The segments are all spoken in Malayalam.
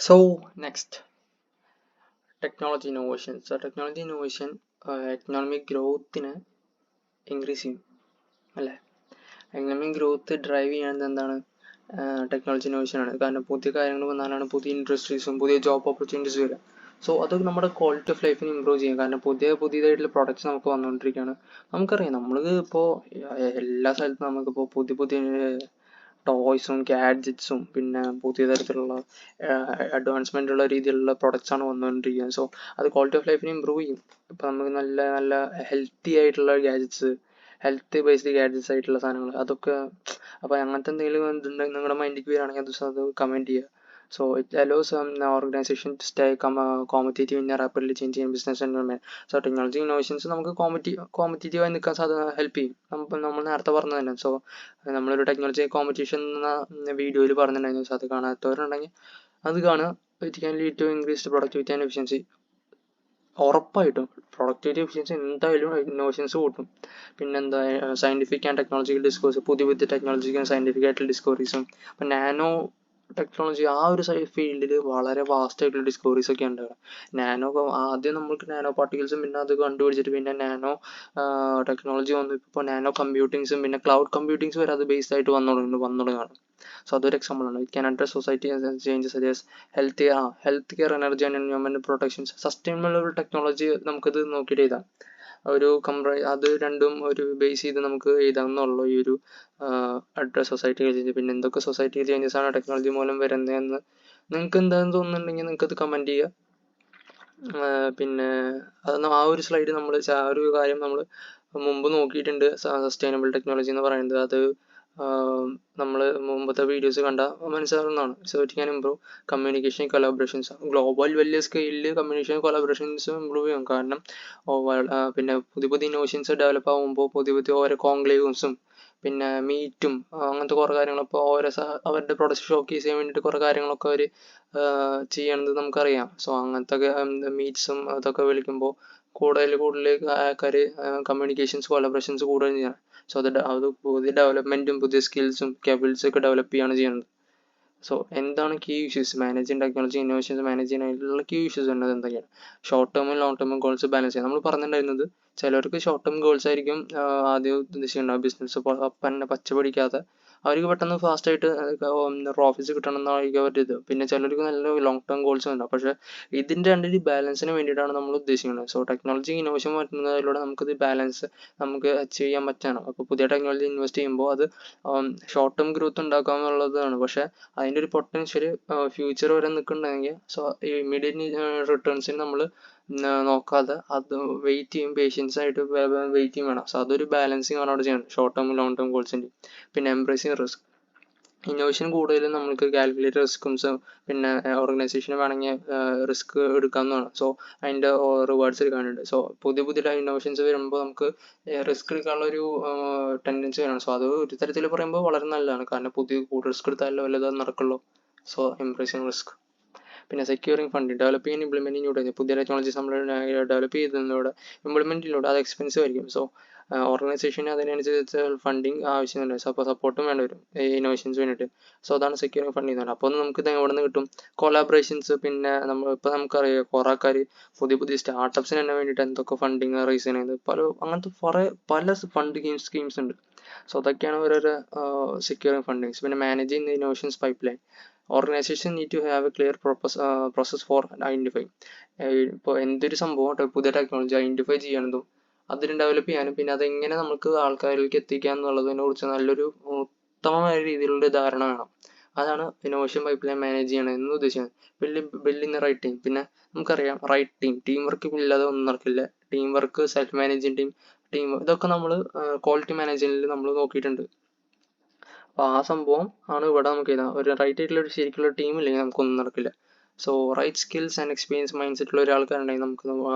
So next, technology innovation. So technology innovation economic growth increase ചെയ്യും അല്ലേ? എക്കണോമിക് ഗ്രോത്ത് ഡ്രൈവ് ചെയ്യുന്നത് എന്താണ്? ടെക്നോളജി ഇന്നോവേഷൻ ആണ്. കാരണം പുതിയ കാര്യങ്ങൾ വന്നാലാണ് പുതിയ ഇൻഡസ്ട്രീസും പുതിയ ജോബ് ഓപ്പർച്യൂണിറ്റീസ് വരിക. സോ അത് നമ്മുടെ ക്വാളിറ്റി ഓഫ് ലൈഫിനെ ഇമ്പ്രൂവ് ചെയ്യും. കാരണം പുതിയതായിട്ടുള്ള പ്രൊഡക്ട്സ് നമുക്ക് വന്നുകൊണ്ടിരിക്കുകയാണ്. നമുക്കറിയാം, നമ്മൾ ഇപ്പോൾ എല്ലാ സ്ഥലത്തും നമുക്കിപ്പോൾ പുതിയ ടോയ്സും ഗാഡ്ജറ്റ്സും പിന്നെ പുതിയ തരത്തിലുള്ള അഡ്വാൻസ്മെൻ്റ് ഉള്ള രീതിയിലുള്ള പ്രൊഡക്ട്സ് ആണ് വന്നുകൊണ്ടിരിക്കുന്നത്. സോ അത് ക്വാളിറ്റി ഓഫ് ലൈഫിനെ ഇമ്പ്രൂവ് ചെയ്യും. ഇപ്പം നമുക്ക് നല്ല നല്ല ഹെൽത്തി ആയിട്ടുള്ള ഗാഡ്ജറ്റ്സ്, ഹെൽത്ത് ബേസ്ഡ് ഗാഡ്ജറ്റ്സ് ആയിട്ടുള്ള സാധനങ്ങൾ അതൊക്കെ. അപ്പോൾ അങ്ങനത്തെ എന്തെങ്കിലും നിങ്ങളുടെ മൈൻഡിലേക്ക് വരികയാണെങ്കിൽ അത് കമൻറ്റ് ചെയ്യുക. So it allows an organization to stay competitive in a rapidly changing business environment. So technology innovations നമുക്ക് competitive ആയി നിൽക്കാൻ ഹെൽപ്പ് ചെയ്യും. നമ്മൾ നേരത്തെ പറഞ്ഞത് തന്നെ. സോ നമ്മളൊരു ടെക്നോളജി കോമ്പറ്റീഷൻ എന്ന വീഡിയോയിൽ പറഞ്ഞിട്ടുണ്ടായിരുന്നു. സോ അത് കാണാത്തവരുണ്ടെങ്കിൽ അത് കാണുക. It can lead to increased productivity and efficiency. ഉറപ്പായിട്ടും പ്രൊഡക്ടിവിറ്റി എഫിഷ്യൻസി എന്തായാലും ഇന്നോവേഷൻസ് കൂട്ടും. പിന്നെന്താ, സയൻറ്റിഫിക് ആൻഡ് ടെക്നോളജിക്കൽ ഡിസ്കോഴ്സ്, പുതിയ ടെക്നോളജിക്കൽ സയൻറ്റിഫിക് ആയിട്ടുള്ള ഡിസ്കവറീസും. അപ്പം നാനോ ടെക്നോളജി ആ ഒരു ഫീൽഡിൽ വളരെ വാസ്റ്റ് ആയിട്ടുള്ള ഡിസ്കവറീസ് ഒക്കെ ഉണ്ട്. ആദ്യം നമ്മൾക്ക് നാനോ പാർട്ടിക്കിൾസും പിന്നെ അത് കണ്ടുപിടിച്ചിട്ട് പിന്നെ നാനോ ടെക്നോളജി വന്നു. ഇപ്പോൾ നാനോ കമ്പ്യൂട്ടിങ്സും പിന്നെ ക്ലൗഡ് കമ്പ്യൂട്ടിങ്സ് വരെ അത് ബേസ്ഡ് ആയിട്ട് വന്നു തുടങ്ങുകയാണ്. സോ അതൊരു എക്സാമ്പിൾ ആണ്. It can address society changes such as health care, energy and environment protections. Sustainable ഒരു ടെക്നോളജി നമുക്കിത് നോക്കിയിട്ട് എഴുതാം. അത് രണ്ടും ഒരു ബേസ് ചെയ്ത് നമുക്ക് എഴുതാവുന്നുള്ളൂ. ഈ ഒരു അഡ്രസ് സൊസൈറ്റി ചേഞ്ച്. പിന്നെ എന്തൊക്കെ സൊസൈറ്റി ചേഞ്ചസ് ആണ് ടെക്നോളജി മൂലം വരുന്നതെന്ന് നിങ്ങൾക്ക് എന്താണെന്ന് തോന്നുന്നുണ്ടെങ്കിൽ നിങ്ങൾക്കത് കമൻറ്റ് ചെയ്യുക. പിന്നെ ആ ഒരു സ്ലൈഡ് ആ ഒരു കാര്യം നമ്മൾ മുമ്പ് നോക്കിയിട്ടുണ്ട്. സസ്റ്റൈനബിൾ ടെക്നോളജി എന്ന് പറയുന്നത് അത് നമ്മൾ മുമ്പത്തെ വീഡിയോസ് കണ്ടാൽ മനസ്സിലാവുന്നതാണ്. So it can improve communication collaborations. Global വലിയ സ്കെയിലിൽ കമ്മ്യൂണിക്കേഷൻ കൊളാബറേഷൻസ് ഇംപ്രൂവ് ചെയ്യും. കാരണം പിന്നെ പുതിയ ഇന്നോവേഷൻസ് ഡെവലപ്പ് ആകുമ്പോൾ പുതിയ ഓരോ കോൺക്ലേവ്സും പിന്നെ മീറ്റും അങ്ങനത്തെ കുറേ കാര്യങ്ങൾ. ഇപ്പോൾ അവരുടെ പ്രൊഡക്റ്റ് ഷോക്കേസ് ചെയ്യാൻ വേണ്ടിയിട്ട് കുറേ കാര്യങ്ങളൊക്കെ അവർ ചെയ്യണത് നമുക്കറിയാം. സോ അങ്ങനത്തെ മീറ്റ്സും അതൊക്കെ വിളിക്കുമ്പോൾ കൂടുതൽ ആൾക്കാർ കമ്മ്യൂണിക്കേഷൻസ് കൊളാബറേഷൻസ് കൂടുതൽ ചെയ്യണം. സോ അത് പുതിയ ഡെവലപ്മെൻറ്റും പുതിയ സ്കിൽസും കേബിൾസും ഒക്കെ ഡെവലപ്പ് ചെയ്യുകയാണ് ചെയ്യുന്നത്. സോ എന്താണ് key issues? Managing technology innovations manage ചെയ്യാനായിട്ടുള്ള കീ ഇഷ്യൂസ് വരുന്നത് എന്തൊക്കെയാണ്? ഷോർട്ട് ടേമും ലോങ് ടേമും ഗോൾസ് ബാലൻസ് ചെയ്യാം. നമ്മൾ പറഞ്ഞിട്ടുണ്ടായിരുന്നത് ചിലർക്ക് ഷോർട്ട് ടേം ഗോൾസ് ആയിരിക്കും ആദ്യം ഉദ്ദേശിക്കുന്നുണ്ടാവും. ബിസിനസ് തന്നെ പച്ച പിടിക്കാതെ അവർക്ക് പെട്ടെന്ന് ഫാസ്റ്റായിട്ട് പ്രോഫിറ്റ്സ് കിട്ടണം എന്നായിരിക്കും അവരുടെ ഇത്. പിന്നെ ചിലർക്ക് നല്ല ലോങ് ടേം ഗോൾസ് ഉണ്ടാവും. പക്ഷേ ഇതിൻ്റെ രണ്ടിൻ്റെ ബാലൻസിന് വേണ്ടിയിട്ടാണ് നമ്മൾ ഉദ്ദേശിക്കുന്നത്. സോ ടെക്നോളജി ഇന്നോവേഷൻ വരുന്നതിലൂടെ നമുക്കിത് ബാലൻസ് നമുക്ക് അച്ചീവ് ചെയ്യാൻ പറ്റണം. അപ്പോൾ പുതിയ ടെക്നോളജി ഇൻവെസ്റ്റ് ചെയ്യുമ്പോൾ അത് ഷോർട്ട് ടേം ഗ്രോത്ത് ഉണ്ടാക്കുക എന്നുള്ളതാണ്. പക്ഷേ അതിൻ്റെ ഒരു പൊട്ടൻഷ്യൽ ഫ്യൂച്ചർ വരെ നിൽക്കുന്നുണ്ടെങ്കിൽ സോ ഇമ്മീഡിയറ്റ് റിട്ടേൺസിന് നമ്മൾ നോക്കാതെ അത് വെയിറ്റ് ചെയ്യും, പേഷ്യൻസ് ആയിട്ട് വെയിറ്റ് ചെയ്യും വേണം. സോ അതൊരു ബാലൻസിങ് ആണ് അവിടെ ചെയ്യണം, ഷോർട്ട് ടേം ലോങ് ടേം ഗോൾസിൻ്റെ. പിന്നെ എംബ്രേസിങ് റിസ്ക്. ഇന്നോവേഷൻ കൂടുതലും നമുക്ക് കാൽക്കുലേറ്റ് റിസ്കുംസ് പിന്നെ ഓർഗനൈസേഷന് വേണമെങ്കിൽ റിസ്ക് എടുക്കാവുന്നതാണ്. സോ അതിൻ്റെ റിവാർഡ്സ് എടുക്കാനുണ്ട്. സോ പുതിയ ഇന്നോവേഷൻസ് വരുമ്പോൾ നമുക്ക് റിസ്ക് എടുക്കാനുള്ള ഒരു ടെൻഡൻസി വേണം. സോ അത് ഒരു തരത്തിൽ പറയുമ്പോൾ വളരെ നല്ലതാണ്. കാരണം കൂടുതൽ റിസ്ക് എടുത്താലോ വല്ലത് നടക്കുള്ളൂ. So embracing risk. പിന്നെ സെക്യൂറിങ് ഫണ്ടിങ്. ഡെവലപ്പ് ചെയ്യാൻ ഇംപ്ലിമെൻറ്റിങ്ങിലൂടെ പുതിയ ടെക്നോളജീസ് നമ്മൾ ഡെവലപ്പ് ചെയ്തതിലൂടെ ഇംപ്ലിമെൻറ്റിലൂടെ അത് എക്സ്പെൻസീവ് ആയിരിക്കും. സോ ഓർഗനൈസേഷന് അതിനനുസരിച്ച് ഫണ്ടിങ് ആവശ്യമുണ്ട്. സപ്പോർട്ടും വേണ്ടി വരും ഇന്നോവേഷൻസ് വേണ്ടിയിട്ട്. സോ അതാണ് സെക്യൂറിങ് ഫണ്ടിങ് എന്ന് പറയുന്നത്. അപ്പോൾ നമുക്ക് ഇത് എവിടെ നിന്ന് കിട്ടും? കൊളാബറേഷൻസ്. പിന്നെ നമുക്കറിയാം കുറേ ആൾക്കാർ പുതിയ സ്റ്റാർട്ടപ്സിന് തന്നെ വേണ്ടിയിട്ട് എന്തൊക്കെ ഫണ്ടിങ് റേസ് ചെയ്യുന്നത്. അങ്ങനത്തെ പല ഫണ്ട് സ്കീംസ് ഉണ്ട്. സോ അതൊക്കെയാണ് ഓരോരോ സെക്യൂറിങ് ഫണ്ടിങ്സ്. പിന്നെ managing innovations pipeline. Organisation need to have a clear process for identify. ഇപ്പോൾ എന്തൊരു സംഭവം പുതിയ ടെക്നോളജി ഐഡൻറ്റിഫൈ ചെയ്യണതും അതിന് ഡെവലപ്പ് ചെയ്യാനും പിന്നെ അതെങ്ങനെ നമുക്ക് ആൾക്കാരിലേക്ക് എത്തിക്കാം എന്നുള്ളതിനെ കുറിച്ച് നല്ലൊരു ഉത്തമമായ രീതിയിലുള്ള ധാരണ വേണം. അതാണ് ഇന്നോവേഷൻ പൈപ്പ് ലൈൻ മാനേജ് ചെയ്യണം എന്ന് ഉദ്ദേശിക്കുന്നത്. Building right team. പിന്നെ നമുക്കറിയാം റൈറ്റ് ടീം വർക്ക് ഇല്ലാതെ ഒന്നും നടക്കില്ല. Team work, self managing team ഇതൊക്കെ നമ്മൾ ക്വാളിറ്റി മാനേജ്മെന്റിൽ നമ്മൾ നോക്കിയിട്ടുണ്ട്. അപ്പോൾ ആ സംഭവം ആണ് ഇവിടെ നമുക്ക് എഴുതാം. ഒരു റൈറ്റ് ആയിട്ടുള്ള ഒരു ശരിക്കുള്ള ടീം ഇല്ലെങ്കിൽ നമുക്കൊന്നും നടക്കില്ല. So right skills and experience mind സെറ്റുള്ള ഒരാൾക്കാരുണ്ടെങ്കിൽ നമുക്ക്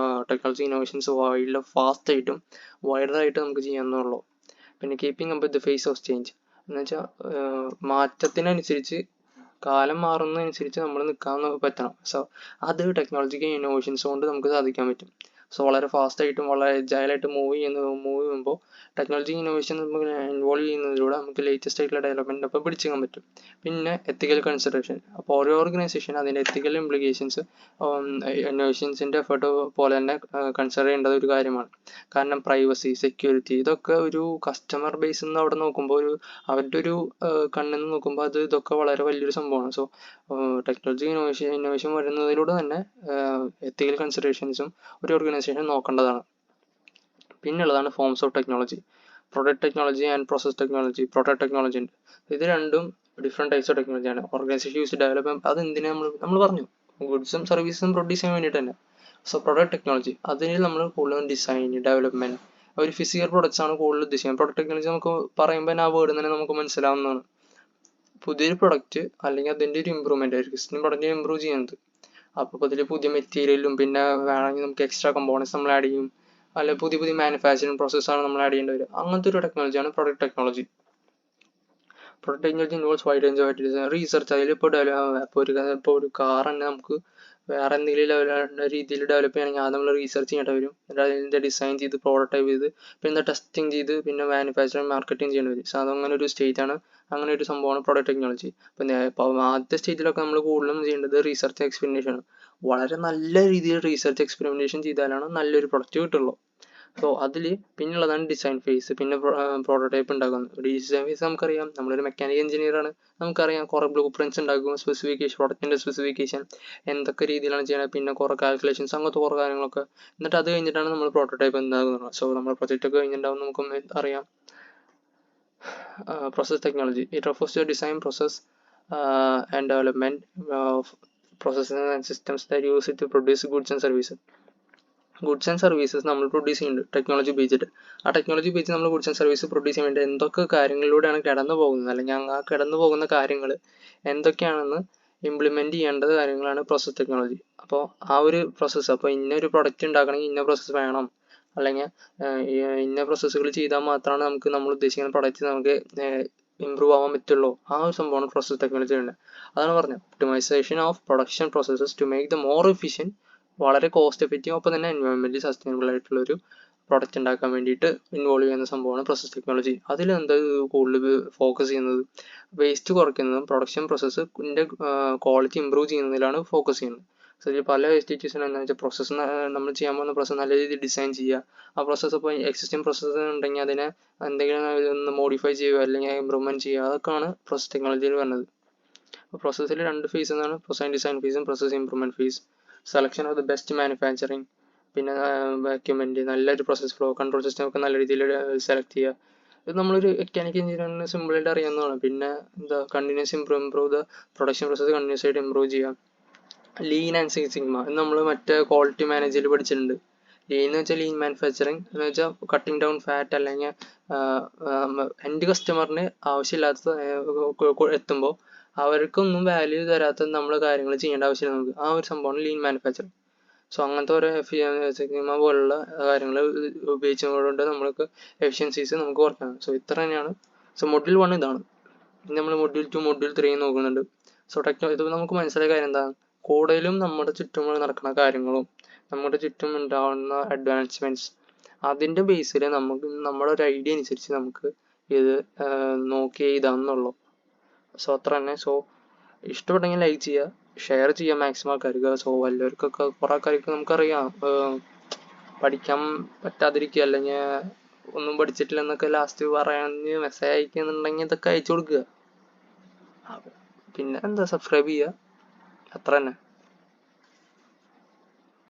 ടെക്നോളജി ഇന്നോവേഷൻസ് ഫാസ്റ്റായിട്ടും വൈഡറായിട്ടും നമുക്ക് ചെയ്യാവുന്നുള്ളൂ. പിന്നെ keeping up with the pace of change എന്ന് വെച്ചാൽ മാറ്റത്തിനനുസരിച്ച് കാലം മാറുന്നതനുസരിച്ച് നമ്മൾ നിൽക്കാൻ പറ്റണം. സോ അത് ടെക്നോളജിക്കൽ ഇന്നോവേഷൻസ് കൊണ്ട് നമുക്ക് സാധിക്കാൻ പറ്റും. സോ വളരെ ഫാസ്റ്റായിട്ടും വളരെ എജൈലായിട്ട് മൂവ് ചെയ്യുമ്പോൾ ടെക്നോളജി ഇന്നോവേഷൻ നമുക്ക് ഇൻവോൾവ് ചെയ്യുന്നതിലൂടെ നമുക്ക് ലേറ്റസ്റ്റ് ആയിട്ടുള്ള ഡെവലപ്മെൻറ്റ് അപ്പോൾ പിടിച്ചെടുക്കാൻ പറ്റും. പിന്നെ എത്തിക്കൽ കൺസിഡറേഷൻ. അപ്പോൾ ഓരോ ഓർഗനൈസേഷൻ അതിൻ്റെ എത്തിക്കൽ ഇംപ്ലിക്കേഷൻസ് ഇന്നോവേഷൻസിൻ്റെ എഫേർട്ട് പോലെ തന്നെ കൺസിഡർ ചെയ്യേണ്ടത് ഒരു കാര്യമാണ്. കാരണം പ്രൈവസി, സെക്യൂരിറ്റി ഇതൊക്കെ ഒരു കസ്റ്റമർ ബേസിൽ നിന്ന് അവിടെ നോക്കുമ്പോൾ അവരുടെ ഒരു കണ്ണിൽ നിന്ന് നോക്കുമ്പോൾ ഇതൊക്കെ വളരെ വലിയൊരു സംഭവമാണ്. സോ ടെക്നോളജി ഇന്നോവേഷൻ വരുന്നതിലൂടെ തന്നെ എത്തിക്കൽ കൺസിഡറേഷൻസും ഒരു ഓർഗനൈസേഷൻ നോക്കേണ്ടതാണ്. പിന്നുള്ളതാണ് forms of technology. Product technology and process technology. Product technology ഉണ്ട്. ഇത് രണ്ടും ഡിഫറെൻറ്റ് ടൈപ്സ് ഓഫ് ടെക്നോളജിയാണ്. ഓർഗനൈസേഷൻ യൂസ് ഡെവലപ്പ് അത് എന്തിനാ നമ്മൾ പറഞ്ഞു, ഗുഡ്സും സർവീസും പ്രൊഡ്യൂസ് ചെയ്യാൻ വേണ്ടിയിട്ട് തന്നെ. സോ പ്രൊഡക്റ്റ് ടെക്നോളജി അതിൽ നമ്മൾ കൂടുതലും ഡിസൈൻ, ഡെവലപ്മെൻറ്റ്, ഒരു ഫിസിക്കൽ പ്രൊഡക്ട്സ് ആണ് കൂടുതൽ ഉദ്ദേശിക്കുന്നത്. പ്രൊഡക്റ്റ് ടെക്നോളജി നമുക്ക് പറയുമ്പോൾ തന്നെ ആ വേർഡ് തന്നെ നമുക്ക് മനസ്സിലാവുന്നതാണ്. പുതിയൊരു പ്രൊഡക്റ്റ് അല്ലെങ്കിൽ അതിൻ്റെ ഒരു ഇമ്പ്രൂവ്മെൻറ്റ്, ഒരു എക്സിസ്റ്റിംഗ് പ്രൊഡക്റ്റ് ഇമ്പ്രൂവ് ചെയ്യുന്നത്. അപ്പോൾ അതിൽ പുതിയ മെറ്റീരിയലും പിന്നെ വേണമെങ്കിൽ നമുക്ക് എക്സ്ട്രാ കമ്പോണൻസ് നമ്മൾ ആഡ് ചെയ്യും, അല്ല പുതിയ മാനുഫാക്ചറിങ് പ്രോസസ്സാണ് നമ്മൾ ആഡ് ചെയ്യേണ്ടി വരിക. അങ്ങനത്തെ ഒരു ടെക്നോളജിയാണ് product technology. Product technology involves wide range of research. അതിൽ ഇപ്പോൾ ഒരു കാർ തന്നെ നമുക്ക് വേറെ എന്തെങ്കിലും രീതിയിൽ ഡെവലപ്പ് ചെയ്യണമെങ്കിൽ അത് നമ്മൾ റീസർച്ച് ചെയ്യേണ്ടി വരും. എന്നിട്ട് അതിൻ്റെ ഡിസൈൻ ചെയ്ത് പ്രോട്ടോടൈപ്പ് ചെയ്ത് പിന്നെ ടെസ്റ്റിംഗ് ചെയ്ത് പിന്നെ മാനുഫാക്ചറിങ് മാർക്കറ്റിംഗ് ചെയ്യേണ്ടി വരും. സോ അതങ്ങനെ ഒരു സ്റ്റേജാണ്, അങ്ങനെ ഒരു സംഭവമാണ് പ്രൊഡക്റ്റ് ടെക്നോളജി. പിന്നെ ആദ്യത്തെ സ്റ്റേജിലൊക്കെ നമ്മൾ കൂടുതലും ചെയ്യേണ്ടത് റീസർച്ച് എക്സ്പെരിമെൻറ്റേഷൻ ആണ്. വളരെ നല്ല രീതിയിൽ റീസർച്ച് എക്സ്പെരിമെൻറ്റേഷൻ ചെയ്താലാണ് നല്ലൊരു പ്രൊഡക്റ്റ് കിട്ടുള്ളൂ. സോ അതിൽ പിന്നുള്ളതാണ് ഡിസൈൻ ഫേസ്, പിന്നെ പ്രോട്ടോടൈപ്പ് ഉണ്ടാക്കുന്നത്. ഡിസൈൻ ഫേസ് നമുക്കറിയാം, നമ്മളൊരു മെക്കാനിക്കൽ എഞ്ചിനീയർ ആണ്, നമുക്കറിയാം കുറേ ബ്ലൂ പ്രിൻറ്റ്സ് ഉണ്ടാക്കും, സ്പെസിഫിക്കേഷൻ, പ്രൊഡക്റ്റിൻ്റെ സ്പെസിഫിക്കേഷൻ എന്തൊക്കെ രീതിയിലാണ് ചെയ്യുന്നത്, പിന്നെ കുറേ കാൽക്കുലേഷൻസ്, അങ്ങനത്തെ കുറേ കാര്യങ്ങളൊക്കെ. എന്നിട്ട് അത് കഴിഞ്ഞിട്ടാണ് നമ്മൾ പ്രോട്ടോടൈപ്പ് ഉണ്ടാകുന്നത്. സോ നമ്മൾ പ്രൊജക്റ്റ് ഒക്കെ കഴിഞ്ഞിട്ടുണ്ടാവും, നമുക്ക് അറിയാം. Process technology it refers to design process and development of processes and systems that use it to produce goods and services. Goods and services നമ്മൾ പ്രൊഡ്യൂസ് ചെയ്യുന്നുണ്ട് ടെക്നോളജി ഉപയോഗിച്ചിട്ട്. ആ ടെക്നോളജി ഉപയോഗിച്ച് നമ്മൾ ഗുഡ്സ് ആൻഡ് സർവീസ് പ്രൊഡ്യൂസ് ചെയ്യാൻ വേണ്ടി എന്തൊക്കെ കാര്യങ്ങളിലൂടെയാണ് കടന്നു പോകുന്നത്, അല്ലെങ്കിൽ ആ കടന്നു പോകുന്ന കാര്യങ്ങൾ എന്തൊക്കെയാണെന്ന് ഇംപ്ലിമെൻറ്റ് ചെയ്യേണ്ട കാര്യങ്ങളാണ് പ്രോസസ് ടെക്നോളജി. അപ്പോൾ ആ ഒരു പ്രോസസ്സ്, അപ്പോൾ ഇന്നൊരു പ്രൊഡക്റ്റ് ഉണ്ടാക്കണമെങ്കിൽ ഇന്ന പ്രോസസ്സ് വേണം, അല്ലെങ്കിൽ ഇന്ന പ്രോസസ്സുകൾ ചെയ്താൽ മാത്രമാണ് നമുക്ക് നമ്മൾ ഉദ്ദേശിക്കുന്ന പ്രൊഡക്റ്റ് നമുക്ക് ഇമ്പ്രൂവ് ആവാൻ പറ്റുള്ളൂ. ആ ഒരു സംഭവമാണ് പ്രോസസ് ടെക്നോളജി ഉണ്ട്. അതാണ് പറഞ്ഞത്, optimisation of production processes to make the more efficient, വളരെ കോസ്റ്റ് എഫക്റ്റീവ്, ഒപ്പം തന്നെ എൻവയോൺമെൻറ്റ് സസ്റ്റൈനബിൾ ആയിട്ടുള്ളൊരു പ്രൊഡക്റ്റ് ഉണ്ടാക്കാൻ വേണ്ടിയിട്ട് ഇൻവോൾവ് ചെയ്യുന്ന സംഭവമാണ് പ്രോസസ് ടെക്നോളജി. അതിൽ എന്താ കൂടുതൽ ഫോക്കസ് ചെയ്യുന്നത്, വേസ്റ്റ് കുറയ്ക്കുന്നതും പ്രൊഡക്ഷൻ പ്രോസസ്സിൻ്റെ ക്വാളിറ്റി ഇമ്പ്രൂവ് ചെയ്യുന്നതിലാണ് ഫോക്കസ് ചെയ്യുന്നത്. സോ ഇതിൽ പല വേസ്റ്റേജസും എന്താണെന്ന് വെച്ചാൽ പ്രോസസ്സ് നമ്മൾ ചെയ്യാൻ പോകുന്ന പ്രോസസ്സ് നല്ല രീതിയിൽ ഡിസൈൻ ചെയ്യുക. ആ പ്രോസസ്സ് ഇപ്പോൾ എക്സിസ്റ്റിംഗ് പ്രോസസ്സ് ഉണ്ടെങ്കിൽ അതിനെ എന്തെങ്കിലും ഒന്ന് മോഡിഫൈ ചെയ്യുക അല്ലെങ്കിൽ ഇമ്പ്രൂവ്മെൻറ്റ് ചെയ്യുക, അതൊക്കെയാണ് പ്രോസസ് ടെക്നോളജിയിൽ വരുന്നത്. അപ്പോൾ പ്രോസസ്സിൽ രണ്ട് ഫേസ് എന്നാണ്, പ്രോസസ് ഡിസൈൻ ഫേസും process improvement phase. Selection of the best manufacturing, പിന്നെ എക്യുപ്മെൻറ്റ്, നല്ലൊരു പ്രോസസ് ഫ്ലോ കൺട്രോൾ സിസ്റ്റം ഒക്കെ നല്ല രീതിയിൽ സെലക്ട് ചെയ്യുക. ഇത് നമ്മളൊരു മെക്കാനിക്കൽ എഞ്ചിനീയറിന് സിമ്പിളായിട്ട് അറിയാവുന്നതാണ്. പിന്നെ എന്താ continuous improve the production process continuous ആയിട്ട് ഇമ്പ്രൂവ് ചെയ്യുക. ലീൻ ആൻഡ് സിക്സ് സിഗ്മ ഇത് നമ്മൾ മറ്റേ ക്വാളിറ്റി മാനേജറിൽ പഠിച്ചിട്ടുണ്ട്. ലീൻ എന്ന് വെച്ചാൽ ലീൻ മാനുഫാക്ചറിങ് എന്ന് വെച്ചാൽ കട്ടിങ് ഡൗൺ ഫാറ്റ്, അല്ലെങ്കിൽ എൻ്റെ കസ്റ്റമറിന് ആവശ്യമില്ലാത്ത എത്തുമ്പോൾ അവർക്കൊന്നും വാല്യൂ തരാത്ത നമ്മൾ കാര്യങ്ങൾ ചെയ്യേണ്ട ആവശ്യമില്ല നമുക്ക്. ആ ഒരു സംഭവമാണ് ലീൻ മാനുഫാക്ചറിങ്. സോ അങ്ങനത്തെ ഓരോ സിഗ്മ പോലുള്ള കാര്യങ്ങൾ ഉപയോഗിച്ചുകൊണ്ട് നമ്മൾക്ക് എഫിഷ്യൻസീസ് നമുക്ക് കുറയ്ക്കാം. സോ ഇത്ര തന്നെയാണ്. സോ മൊഡ്യൂൾ 1 ഇതാണ്. ഇനി നമ്മൾ മൊഡ്യൂൾ 2 മൊഡ്യൂൾ 3 നോക്കുന്നുണ്ട്. സോ ഇത് നമുക്ക് മനസ്സിലായ കാര്യം എന്താണ്, കൂടുതലും നമ്മുടെ ചുറ്റും നടക്കുന്ന കാര്യങ്ങളും നമ്മുടെ ചുറ്റും ഉണ്ടാകുന്ന അഡ്വാൻസ്മെൻറ്റ്സ് അതിൻ്റെ ബേസിൽ നമുക്ക് നമ്മുടെ ഒരു ഐഡിയ അനുസരിച്ച് നമുക്ക് ഇത് നോക്കി എഴുതാമെന്നുള്ളൂ. സോ അത്ര തന്നെ. സോ ഇഷ്ടപ്പെട്ടെങ്കിൽ ലൈക്ക് ചെയ്യുക, ഷെയർ ചെയ്യുക മാക്സിമം ആൾക്കാർക്ക്. സോ എല്ലാവർക്കൊക്കെ കുറേ ആൾക്കാർക്ക് നമുക്കറിയാം പഠിക്കാൻ പറ്റാതിരിക്കുക, അല്ലെങ്കിൽ ഒന്നും പഠിച്ചിട്ടില്ല എന്നൊക്കെ ലാസ്റ്റ് പറയാന് മെസ്സേജ് അയക്കുന്നുണ്ടെങ്കിൽ ഇതൊക്കെ അയച്ചു കൊടുക്കുക. പിന്നെ എന്താ, സബ്സ്ക്രൈബ് ചെയ്യുക, അത്ര തന്നെ.